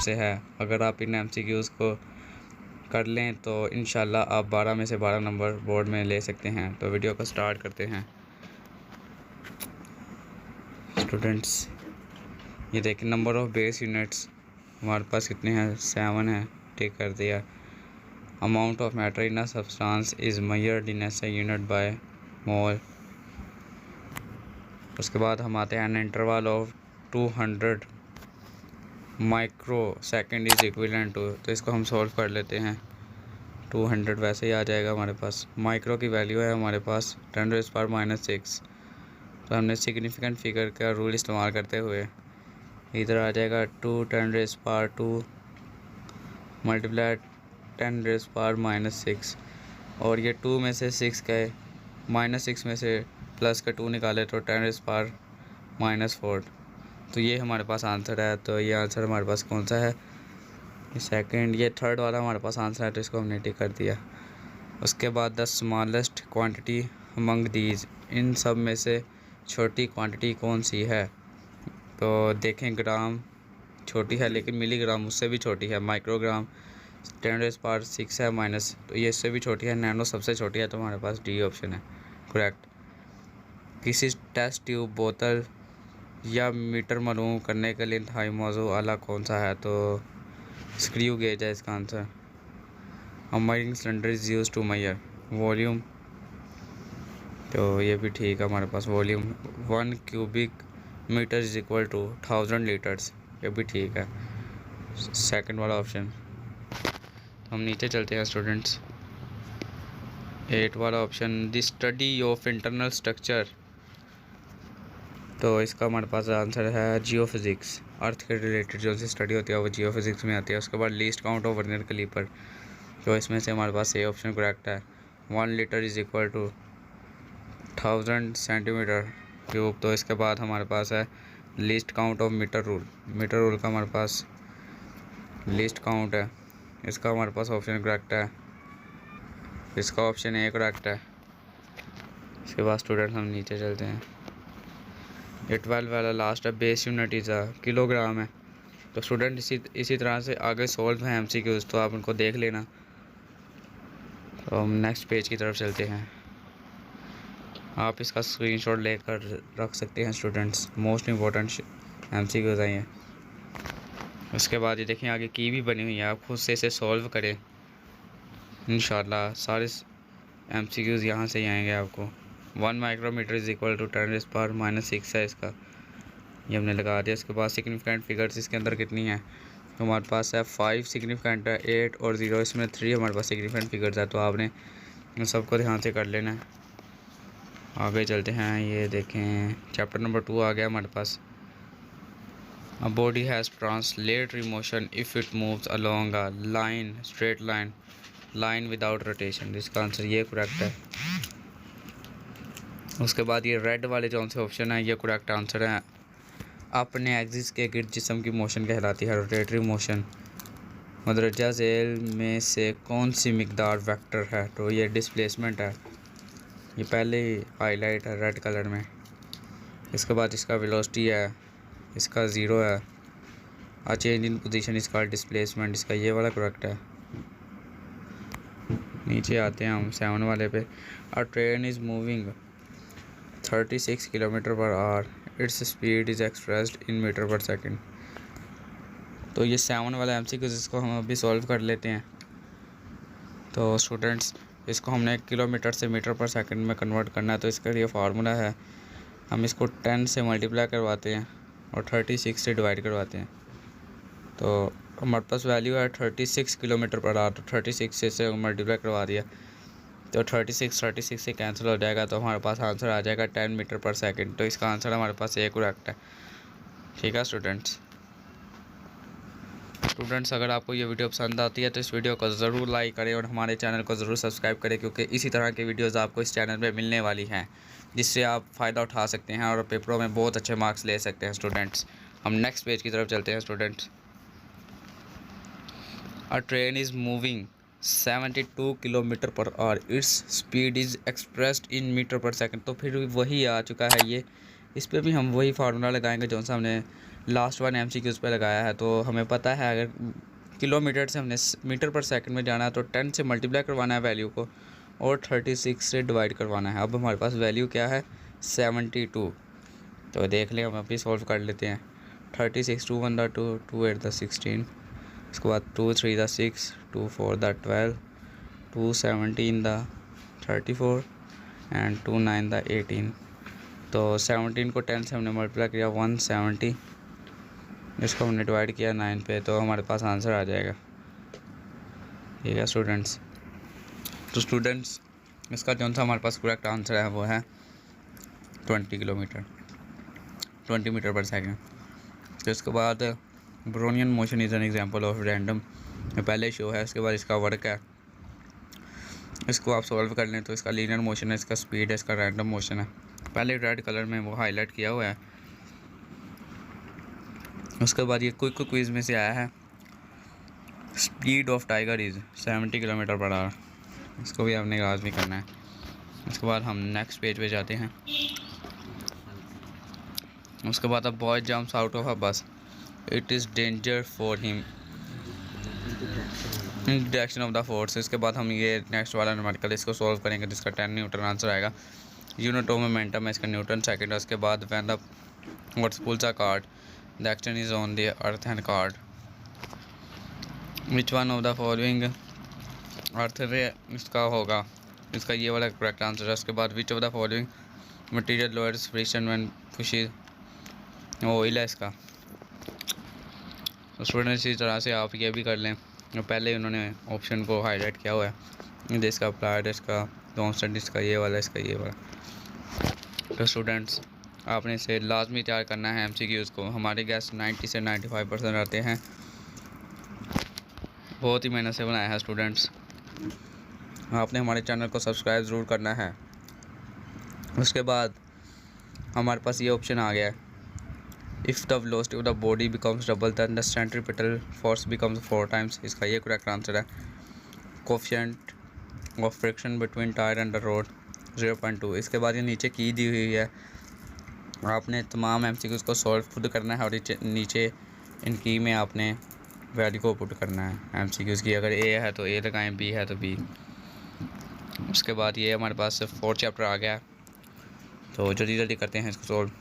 से है। अगर आप इन MCQs को कर लें तो इंशाल्लाह आप 12 में से 12 नंबर बोर्ड में ले सकते हैं। तो वीडियो को स्टार्ट करते हैं स्टूडेंट्स। ये देखिए नंबर ऑफ़ बेस यूनिट्स हमारे पास कितने हैं, 7 है। ठीक कर दिया। Amount of matter in a substance is measured in SI unit by mole. उसके बाद हम आते हैं interval of 200 micro second is equivalent to. तो इसको हम सॉल्व कर लेते हैं। 200 वैसे ही आ जाएगा हमारे पास। माइक्रो की वैल्यू है हमारे पास 10⁻⁻�6। तो हमने सिग्निफिकेंट फिगर का रूल इस्तेमाल करते हुए इधर आ जाएगा 2 मल्टीप्लाई 10⁻⁻6। और ये 2 में से 6 गए, -6 में से प्लस का 2 निकाले तो 10⁻⁻4। तो ये हमारे पास आंसर है। तो ये आंसर हमारे पास कौन सा है, सेकंड। ये थर्ड वाला हमारे पास आंसर है, तो इसको हमने टिक कर दिया। उसके बाद the smallest quantity among these, इन सब में से छोटी क्वांटिटी कौन सी है। तो देखें ग्राम छोटी है लेकिन मिलीग्राम उससे भी छोटी है। माइक्रोग्राम 10⁻6 है माइनस, तो ये इससे भी छोटी है। नैनो सबसे छोटी है, तो हमारे पास डी ऑप्शन है करेक्ट। किसी टेस्ट ट्यूब, बोतल या मीटर मालूम करने के लिए इंतहाई मौजू आला कौन सा है। तो स्क्रू गेज है इसका answer. A measuring cylinder is used to measure volume. तो ये भी ठीक है हमारे पास। Volume 1 cubic metre is equal to 1000 litres. ये भी ठीक है, सेकंड वाला ऑप्शन। हम नीचे चलते हैं स्टूडेंट्स। 8 वाला option the study of internal structure. तो इसका हमारे पास आंसर है जियोफिज़िक्स। अर्थ के रिलेटेड जो सी स्टडी होती है वो जियोफिज़िक्स में आती है। उसके बाद least count of vernier caliper, तो इसमें से हमारे पास ये ऑप्शन करेक्ट है। 1 litre is equal to 1000 centimetre cube. तो इसके बाद हमारे पास है least count of metre rule. Metre rule का हमारे पास लीस्ट काउंट है, इसका हमारे पास ऑप्शन करेक्ट है। इसका ऑप्शन ए करेक्ट है। इसके बाद स्टूडेंट हम नीचे चलते हैं। ये 12 वाला लास्ट है, बेस यूनिट इज़ किलोग्राम है। तो स्टूडेंट इसी तरह से आगे सॉल्व हैं MCQs, तो आप उनको देख लेना। तो हम नेक्स्ट पेज की तरफ चलते हैं। आप इसका स्क्रीनशॉट लेकर रख सकते हैं स्टूडेंट्स। मोस्ट इम्पोर्टेंट MCQs हैं ये। उसके बाद ये देखें आगे की भी बनी हुई है, आप खुद से इसे सॉल्व करें। इंशाल्लाह सारे MCQs यहाँ से ही आएंगे आपको। 1 माइक्रोमीटर इज़ इक्वल टू 10⁻⁻6 है इसका, ये हमने लगा दिया। इसके बाद सिग्निफिकेंट फिगर्स इसके अंदर कितनी है, तो हमारे पास है 5 सिग्निफिकेंट है, 8 और 0, इसमें 3 हमारे पास सिग्निफिकेंट फिगर्स है। तो आपने इन सबको ध्यान से कर लेना है। आगे चलते हैं। ये देखें चैप्टर नंबर 2 आ गया हमारे पास। A body has translatory motion if it moves along a line, straight line without rotation. इसका आंसर ये करेक्ट है। उसके बाद ये रेड वाले जो से ऑप्शन है ये करेक्ट आंसर है। अपने एक्सिस के गिर्द जिस्म की मोशन कहलाती है रोटेटरी मोशन। मदरजा झेल में से कौन सी मिकदार वेक्टर है, तो ये डिस्प्लेसमेंट है। ये पहले ही हाईलाइट है रेड कलर में। इसके बाद इसका वेलोसिटी है, इसका 0 है। आ चेंज इन पोजीशन इसका डिस्प्लेसमेंट, इसका ये वाला करेक्ट है। नीचे आते हैं हम 7 वाले पे। A train is moving 36 km/h, its speed is expressed in metre per second. तो ये 7 वाला MCQ जिसको हम अभी सॉल्व कर लेते हैं। तो स्टूडेंट्स इसको हमने किलोमीटर से मीटर पर सेकंड में कन्वर्ट करना है। तो इसका ये फार्मूला है, हम इसको 10 से मल्टीप्लाई करवाते हैं और 36 से डिवाइड करवाते हैं। तो हमारे पास वैल्यू है 36 km/h। तो 36 से मल्टीप्लाई करवा दिया तो 36 से कैंसिल हो जाएगा। तो हमारे पास आंसर आ जाएगा 10 मीटर पर सेकंड। तो इसका आंसर हमारे पास एक करेक्ट है। ठीक है स्टूडेंट्स। अगर आपको ये वीडियो पसंद आती है तो इस वीडियो को ज़रूर लाइक करें और हमारे चैनल को ज़रूर सब्सक्राइब करें, क्योंकि इसी तरह की वीडियोस आपको इस चैनल पे मिलने वाली हैं जिससे आप फ़ायदा उठा सकते हैं और पेपरों में बहुत अच्छे मार्क्स ले सकते हैं स्टूडेंट्स। हम नेक्स्ट पेज की तरफ चलते हैं students. A train is moving 72 km/h, its speed is expressed in metre per second. तो फिर वही आ चुका है ये, इस पर भी हम वही फार्मूला लगाएंगे जो सा हमने लास्ट वन MCQs पे लगाया है, तो हमें पता है अगर किलोमीटर से हमने मीटर पर सेकंड में जाना है तो 10 से मल्टीप्लाई करवाना है वैल्यू को और 36 से डिवाइड करवाना है। अब हमारे पास वैल्यू क्या है 72, तो देख लें हम अभी सॉल्व कर लेते हैं। 36 2 1 2 2 8 16, उसके बाद 2 3 6 2 4 12 2 17 34 एंड 2 9 18। तो 17 को 10 से हमने मल्टीप्लाई किया 170, इसको हमने डिवाइड किया 9 पे, तो हमारे पास आंसर आ जाएगा। ठीक है स्टूडेंट्स, तो स्टूडेंट्स इसका जो सा हमारे पास करेक्ट आंसर है वो है 20 किलोमीटर 20 मीटर पर सेकेंड। तो इसके बाद Brownian motion is an example of random, पहले शो है, इसके बाद इसका वर्क है, इसको आप सॉल्व कर लें तो इसका लीनियर मोशन है, इसका स्पीड है, इसका रैंडम मोशन है। पहले रेड कलर में वो हाईलाइट किया हुआ है। उसके बाद ये क्विक क्विज़ में से आया है speed of tiger is 70 kilometre per hour, इसको भी आपने लाजमी करना है। उसके बाद हम नेक्स्ट पेज पे जाते हैं। उसके बाद अब boy jumps out of a bus, it is danger for him in direction of the force. इसके बाद हम ये नेक्स्ट वाला न्यूमेरिकल इसको सॉल्व करेंगे जिसका 10 न्यूटन आंसर आएगा। यूनिट ऑफ मोमेंटम है इसका न्यूटन सेकंड। उसके बाद when the what's pulls a cart the action is on the earth and cart, which one of the following earth ray इसका होगा, इसका ये वाला करेक्ट आंसर है। उसके बाद विच of the following material lowers friction when pushes, oil है इसका। तो स्टूडेंट्स इसी तरह से आप ये भी कर लें, पहले उन्होंने ऑप्शन को हाईलाइट किया हुआ है, इसका अप्लाइड, इसका कॉन्स्टेंट, इसका ये वाला, इसका ये वाला। तो स्टूडेंट्स आपने इसे लाजमी तैयार करना है MCQs को। हमारे गेस्ट 90 से 95% आते हैं, बहुत ही मेहनत से बनाया है स्टूडेंट्स। आपने हमारे चैनल को सब्सक्राइब ज़रूर करना है। उसके बाद हमारे पास ये ऑप्शन आ गया है, if the velocity of the body becomes double then the centripetal force becomes 4 times, इसका ये करेक्ट आंसर है। Coefficient of friction between tyre and the road 0.2। इसके बाद ये नीचे की दी हुई है, आपने तमाम MCQs को सॉल्व खुद करना है और नीचे इन की में आपने वैल्यू को पुट करना है MCQs की। अगर A है तो A लगाएं, B है तो B। उसके बाद ये हमारे पास 4th चैप्टर आ गया, तो जल्दी जल्दी करते हैं इसको सॉल्व।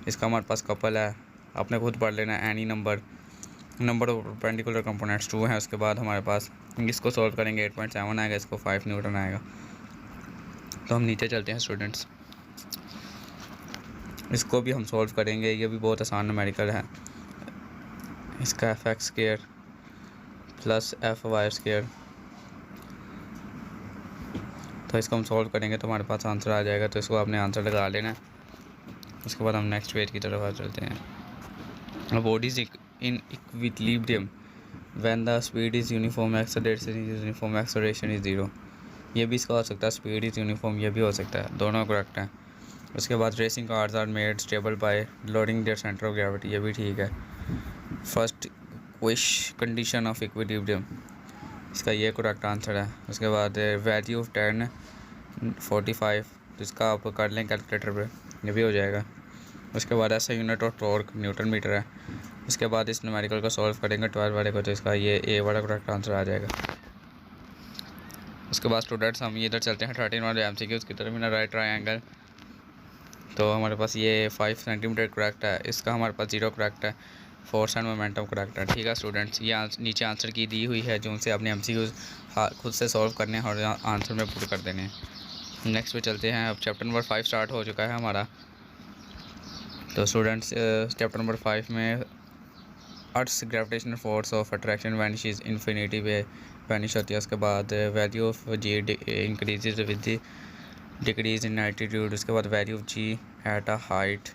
इसका हमारे पास कपल है, आपने खुद पढ़ लेना है। Any number of perpendicular components 2 हैं। उसके बाद हमारे पास इसको सॉल्व करेंगे 8.7 आएगा, इसको 5 न्यूटन आएगा। तो हम नीचे चलते हैं स्टूडेंट्स, इसको भी हम सॉल्व करेंगे, ये भी बहुत आसान न्यूमेरिकल है। इसका FX square plus FY square, तो इसको हम सॉल्व करेंगे तो हमारे पास आंसर आ जाएगा, तो इसको आपने आंसर लगा लेना है। उसके बाद हम नेक्स्ट पेज की तरफ आ चलते हैं। Body is in equilibrium when the speed is uniform, acceleration is 0। ये भी इसका हो सकता है, स्पीड इज़ यूनिफॉर्म, ये भी हो सकता है, दोनों करेक्ट हैं। उसके बाद racing cars are made stable by loading their centre of gravity, ये भी ठीक है। First wish condition of equilibrium, इसका ये करेक्ट आंसर है। उसके बाद वैल्यू ऑफ 1045, तो इसका आप कर लें कैलकुलेटर पे, ये भी हो जाएगा। उसके बाद ऐसा unit of torque newton metre है। उसके बाद इस न्यूमेरिकल को सॉल्व करेंगे 12 वाले को, तो इसका ये A वाला करेक्ट आंसर आ जाएगा। उसके बाद स्टूडेंट्स हम इधर चलते हैं 13 वाले MCQs की तरफ। मेरा राइट ट्रायंगल, तो हमारे पास ये 5 सेंटीमीटर करेक्ट है, इसका हमारे पास 0 करेक्ट है। फोर्स एंड मोमेंटम करेक्ट है। ठीक है स्टूडेंट्स, ये नीचे आंसर की दी हुई है जो उनसे आपने MCQs खुद से सॉल्व करने हैं और आंसर में पुट कर देने हैं। नेक्स्ट पे चलते हैं, अब चैप्टर नंबर 5 स्टार्ट हो चुका है हमारा। तो स्टूडेंट्स चैप्टर नंबर 5 में अर्थ gravitational force of attraction vanishes infinity पे वैनिश होती है। उसके बाद value of G increases with decrease in altitude. उसके बाद value of G at a height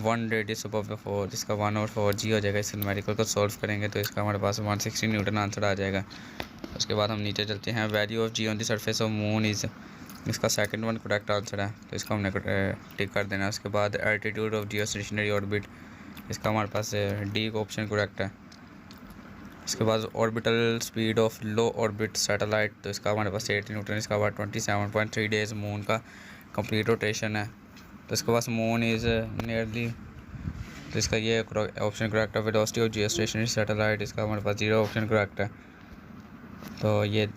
1 radius above the 4, जिसका 1/4G हो जाएगा। इस न्यूमेरिकल को सॉल्व करेंगे तो इसका हमारे पास 160 न्यूटन आंसर आ जाएगा। उसके बाद हम नीचे चलते हैं, value of G on the surface of moon is, इसका सेकंड वन करेक्ट आंसर है, तो इसको हमने टिक कर देना है। उसके बाद altitude of Jio stationery orbit, इसका हमारे पास D ऑप्शन करेक्ट है। इसके बाद orbital speed of low orbit satellite, तो इसका हमारे पास 8 न्यूटन, इसका बाद 27.3 डेज मून का कंप्लीट रोटेशन है। तो इसके पास मून इज़ नियरली तो इसका ये ऑप्शन करेक्ट है। वेलोसिटी ऑफ जियोस्टेशनरी सैटेलाइट, इसका हमारे पास 0 ऑप्शन करेक्ट है। तो ये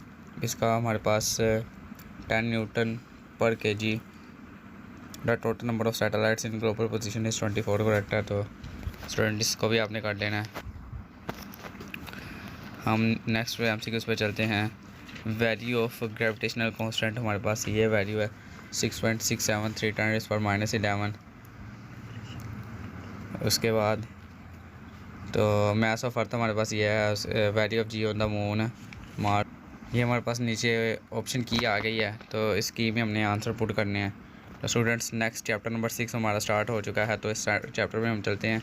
इसका हमारे पास 10 न्यूटन पर KG. The total number of satellites in global position is 24 correct है। तो स्टूडेंट इसको भी आपने कर लेना है। हम नेक्स्ट MCQs पे चलते हैं। वैल्यू ऑफ ग्रेविटेशनल कांस्टेंट हमारे पास ये वैल्यू है 6.673 ×10⁻11। उसके बाद तो मास ऑफ अर्थ हमारे पास ये है। Value of g on the moon Mars. ये हमारे पास नीचे ऑप्शन की आ गई है, तो इस की में हमने आंसर पुट करने हैं। तो स्टूडेंट्स नेक्स्ट चैप्टर नंबर 6 हमारा स्टार्ट हो चुका है। तो इस चैप्टर में हम चलते हैं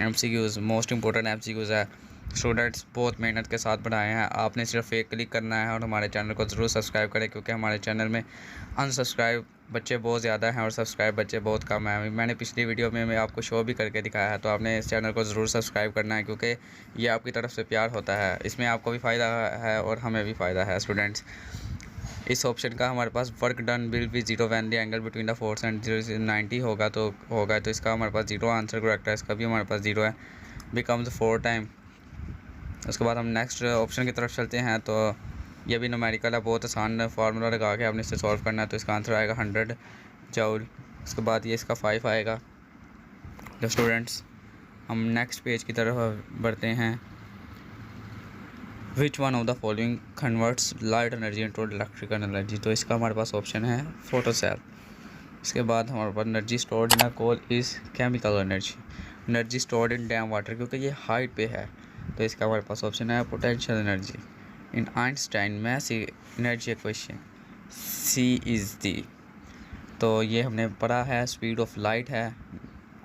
MCQs। मोस्ट इंपॉर्टेंट MCQs है। स्टूडेंट्स बहुत मेहनत के साथ बनाए हैं, आपने सिर्फ एक क्लिक करना है और हमारे चैनल को ज़रूर सब्सक्राइब करें, क्योंकि हमारे चैनल में अनसब्सक्राइब बच्चे बहुत ज़्यादा हैं और सब्सक्राइब बच्चे बहुत कम हैं। मैंने पिछली वीडियो में मैं आपको शो भी करके दिखाया है, तो आपने इस चैनल को ज़रूर सब्सक्राइब करना है, क्योंकि ये आपकी तरफ से प्यार होता है। इसमें आपको भी फ़ायदा है और हमें भी फ़ायदा है। स्टूडेंट्स इस ऑप्शन का हमारे पास work done will be 0 when the angle between the force and 90 होगा, तो इसका हमारे पास 0 आंसर करेक्ट है। इसका भी हमारे पास 0 है। Becomes 4 time. उसके बाद हम नेक्स्ट ऑप्शन की तरफ चलते हैं। तो ये भी न्यूमेरिकल है, बहुत आसान फार्मूला लगा के आपने इसे सॉल्व करना है। तो इसका आंसर आएगा 100 जूल। उसके बाद ये इसका 5 आएगा। तो स्टूडेंट्स हम नेक्स्ट पेज की तरफ बढ़ते हैं। Which one of the following converts light energy into electrical energy, तो इसका हमारे पास ऑप्शन है फोटो सेल। इसके बाद हमारे पास energy stored in a coal is chemical energy. Energy stored in dam water, क्योंकि ये हाइट पे है, तो इसका हमारे पास ऑप्शन है potential energy. In Einstein mass energy equation C is the, तो ये हमने पढ़ा है स्पीड ऑफ लाइट है।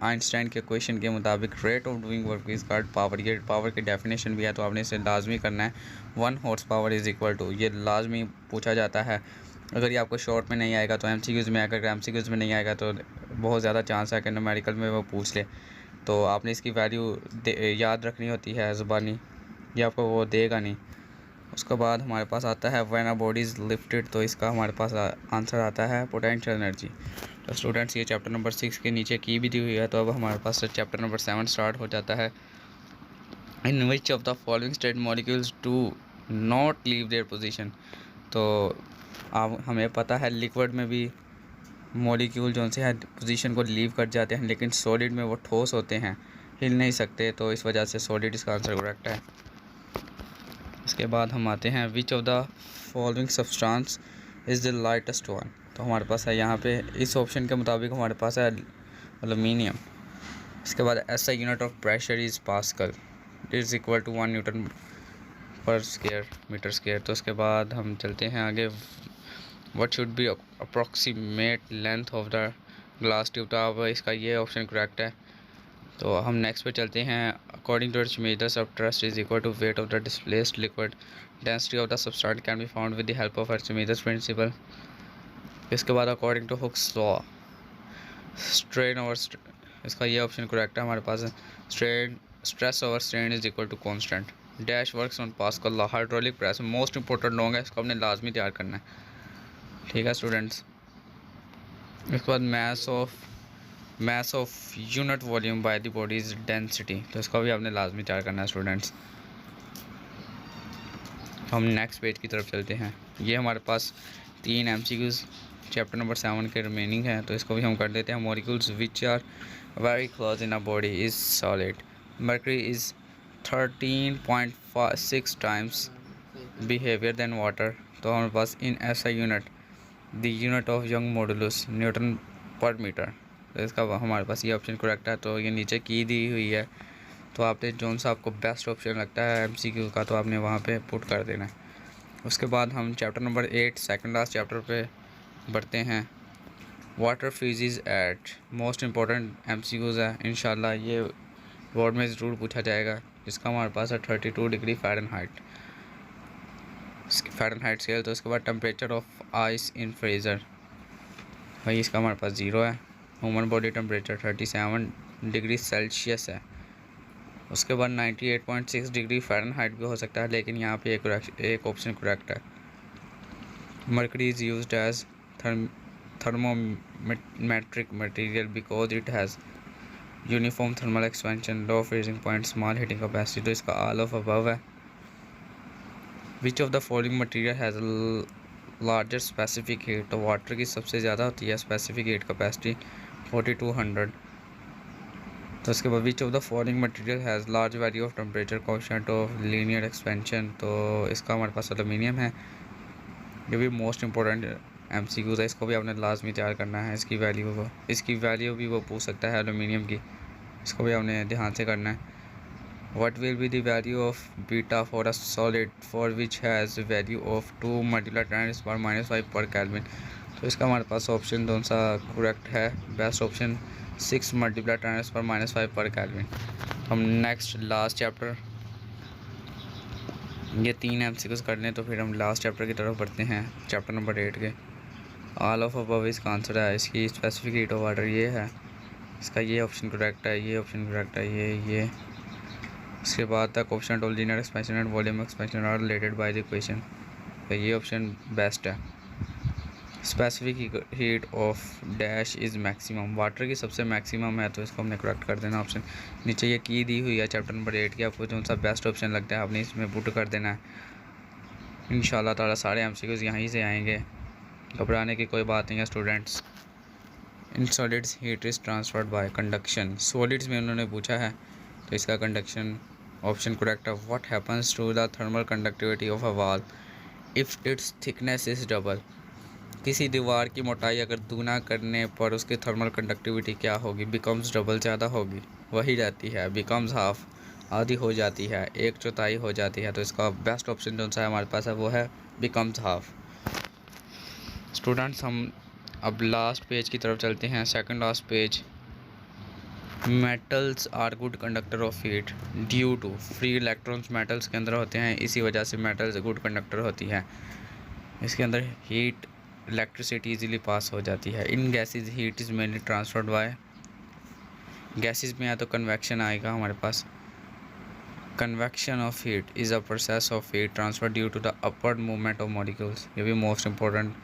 आइंस्टाइन के क्वेश्चन के मुताबिक rate of doing work is called power. ये पावर की डेफिनेशन भी है, तो आपने इसे लाजमी करना है। 1 horse power is equal to, ये लाजमी पूछा जाता है। अगर ये आपको शॉर्ट में नहीं आएगा तो MCQs में आएगा, अगर MCQs में नहीं आएगा तो बहुत ज़्यादा चांस है कि न्यूमेरिकल में वो पूछ ले। तो आपने इसकी वैल्यू याद रखनी होती है ज़ुबानी, ये आपको वो देगा नहीं। उसके बाद हमारे पास आता है when a body is lifted, तो इसका हमारे पास आंसर आता है पोटेंशियल एनर्जी। तो स्टूडेंट्स ये चैप्टर नंबर 6 के नीचे की भी दी हुई है। तो अब हमारे पास चैप्टर नंबर 7 स्टार्ट हो जाता है। In which of the following state molecules do not leave their position, तो अब हमें पता है लिक्विड में भी मॉलिक्यूल जो से है पोजीशन को लीव कर जाते हैं, लेकिन सॉलिड में वो ठोस होते हैं, हिल नहीं सकते, तो इस वजह से सॉलिड इसका आंसर करेक्ट है। इसके बाद हम आते हैं विच of the following substance is the lightest one, तो हमारे पास है यहाँ पे इस ऑप्शन के मुताबिक हमारे पास है एलुमिनियम। इसके बाद SI unit of pressure is pascal, is equal to 1 newton per square metre square. तो उसके बाद हम चलते हैं आगे। What should be approximate length of the glass tube, तो अब इसका ये ऑप्शन करेक्ट है। तो हम नेक्स्ट पे चलते हैं। According to Archimedes of thrust is equal to weight of the displaced liquid, density of the substance can be found with the help of Archimedes principle. इसके बाद according to Hooke's law strain over, इसका ये option correct है हमारे पास। Strain stress over strain is equal to constant. Dash works on Pascal law. Hydraulic press most important long है, इसको हमने लाजमी तैयार करना है। ठीक है स्टूडेंट्स। इसके बाद mass of unit volume by the body is density, तो इसका भी आपने लाजमी तैयार करना है स्टूडेंट्स। हम नेक्स्ट पेज की तरफ चलते हैं। ये हमारे पास 3 MCQs चैप्टर नंबर 7 के रिमेनिंग है, तो इसको भी हम कर देते हैं। Molecules which are very close in a body is solid. Mercury is 13.6 times heavier than water, तो हमारे पास in SI unit the unit of Young modulus newton per metre, तो इसका हमारे पास ये ऑप्शन करेक्ट है। तो ये नीचे की दी हुई है, तो आपने जौन सा आपको बेस्ट ऑप्शन लगता है MCQ का, तो आपने वहाँ पे पुट कर देना है। उसके बाद हम chapter number 8 second last chapter पे बढ़ते हैं। Water freezes at, most important MCQs है, इंशाल्लाह ये बोर्ड में ज़रूर पूछा जाएगा। जिसका हमारे पास है 32 डिग्री फ़ारेनहाइट स्केल। तो उसके बाद temperature of ice in freezer, भाई इसका हमारे पास 0 है। Human body temperature 37 degree Celsius है। उसके बाद 98.6 डिग्री फ़ारेनहाइट भी हो सकता है, लेकिन यहाँ पे एक ऑप्शन करेक्ट है। Mercury is used as thermometric material because it has uniform thermal expansion, low freezing point, small heating capacity, तो इसका ऑल ऑफ अबव है। Which of the following material has larger specific heat, तो water की सबसे ज़्यादा होती है specific heat capacity 4200। तो इसके बाद विच of the following material has large value of temperature coefficient of linear expansion, तो इसका हमारे पास एलुमिनियम है। ये भी मोस्ट इंपॉर्टेंट MCQ है, इसको भी आपने लाजमी तैयार करना है। इसकी वैल्यू भी वो पूछ सकता है एलुमिनियम की, इसको भी आपने ध्यान से करना है। What will be the value of beta for a solid for which has value of 2 modular 10⁻⁵ per Kelvin, तो इसका हमारे पास ऑप्शन कौन सा करेक्ट है? बेस्ट ऑप्शन 6 × 10⁻⁵ पर केल्विन। हम नेक्स्ट लास्ट चैप्टर, ये 3 MCQs कर लें तो फिर हम लास्ट चैप्टर की तरफ बढ़ते हैं, चैप्टर नंबर 8 के। ऑल ऑफ अबव इसका आंसर है। इसकी स्पेसिफिक हीट ऑफ वाटर ये है, इसका ये ऑप्शन करेक्ट है, ये ऑप्शन करेक्ट है, ये। इसके बाद तक option of linear expansion and volume expansion are related by the equation, तो ये ऑप्शन बेस्ट है। Specific heat of dash is maximum, water की सबसे मैक्सिमम है, तो इसको हमने करेक्ट कर देना ऑप्शन। नीचे ये की दी हुई है चैप्टर नंबर 8 की, आपको जो सा बेस्ट ऑप्शन लगता है आपने इसमें पुट कर देना है। इंशाल्लाह ताला सारे MCQs यहीं से आएंगे, घबराने की कोई बात नहीं है students. In solids heat is transferred by conduction, solids में उन्होंने पूछा है तो इसका कंडक्शन ऑप्शन करेक्ट है। What happens to the thermal conductivity of a wall if its thickness is double, किसी दीवार की मोटाई अगर दूना करने पर उसकी थर्मल कंडक्टिविटी क्या होगी? बिकम्स डबल, ज़्यादा होगी, वही रहती है। बिकम्स हाफ, आधी हो जाती है, 1/4 हो जाती है, तो इसका बेस्ट ऑप्शन जो सा हमारे पास है वो है बिकम्स हाफ। स्टूडेंट्स हम अब लास्ट पेज की तरफ चलते हैं, second last page. Metals are good conductor of heat due to free electrons metals के अंदर होते हैं, इसी वजह से मेटल्स गुड कंडक्टर होती है। इसके अंदर हीट इलेक्ट्रिसिटी इजीली पास हो जाती है। In gases heat is mainly transferred by, gases में या तो कन्वेक्शन आएगा हमारे पास। Convection of heat is a process of heat transfer due to the upward movement of molecules, ये भी most important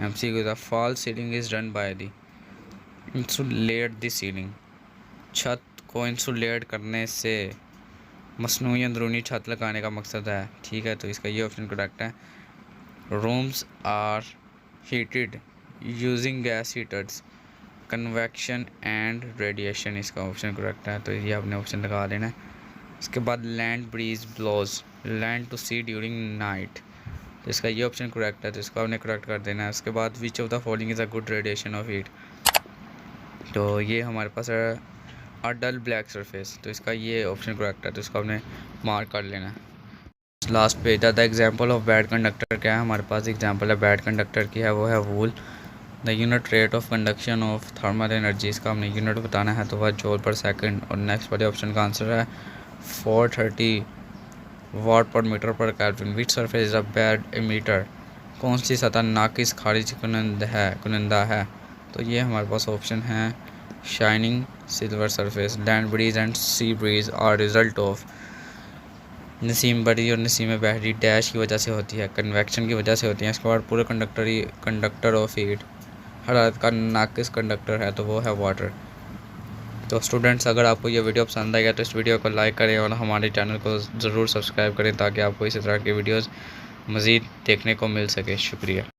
MCQ। The fall ceiling is done by the insulate the ceiling, छत को इंसुलेट करने से मसनूई अंदरूनी छत लगाने का मकसद है, ठीक है, तो इसका ये ऑप्शन करेक्ट है। Rooms are heated using gas heaters, convection and radiation, इसका ऑप्शन करेक्ट है, तो ये आपने ऑप्शन लगा लेना है। इसके बाद land breeze blows land to sea during night, तो इसका ये ऑप्शन करेक्ट है, तो इसको आपने करेक्ट कर देना है। उसके बाद विच of the following is a good radiation of heat, तो ये हमारे पास है अ डल ब्लैक सरफेस, तो इसका ये ऑप्शन करेक्ट है, तो इसको आपने मार्क कर लेना है। Last page the example of bad conductor क्या है? हमारे पास एग्जांपल है बैड कंडक्टर की है, वो है wool. The unit rate of conduction of thermal energy, इसका हमने यूनिट बताना है, तो वह जूल पर सेकंड। और नेक्स्ट वाले ऑप्शन का आंसर है 430 वाट per metre per kelvin. Which surface is a bad emitter, कौन सी सतह नाकिस खारिज कुनंदा है, तो ये हमारे पास ऑप्शन है shining silver surface. Land breeze and sea breeze are result of, नसीम बड़ी और नसीम बहरी डैश की वजह से होती है, कन्वेक्शन की वजह से होती है। इसके बाद पूरे कंडक्टर ऑफ हीट हरारत का नाकिस कंडक्टर है, तो वो है वाटर। तो स्टूडेंट्स अगर आपको ये वीडियो पसंद आएगा तो इस वीडियो को लाइक करें और हमारे चैनल को ज़रूर सब्सक्राइब करें ताकि आपको इसी तरह की वीडियोज़ मज़ीद देखने को मिल सके। शुक्रिया।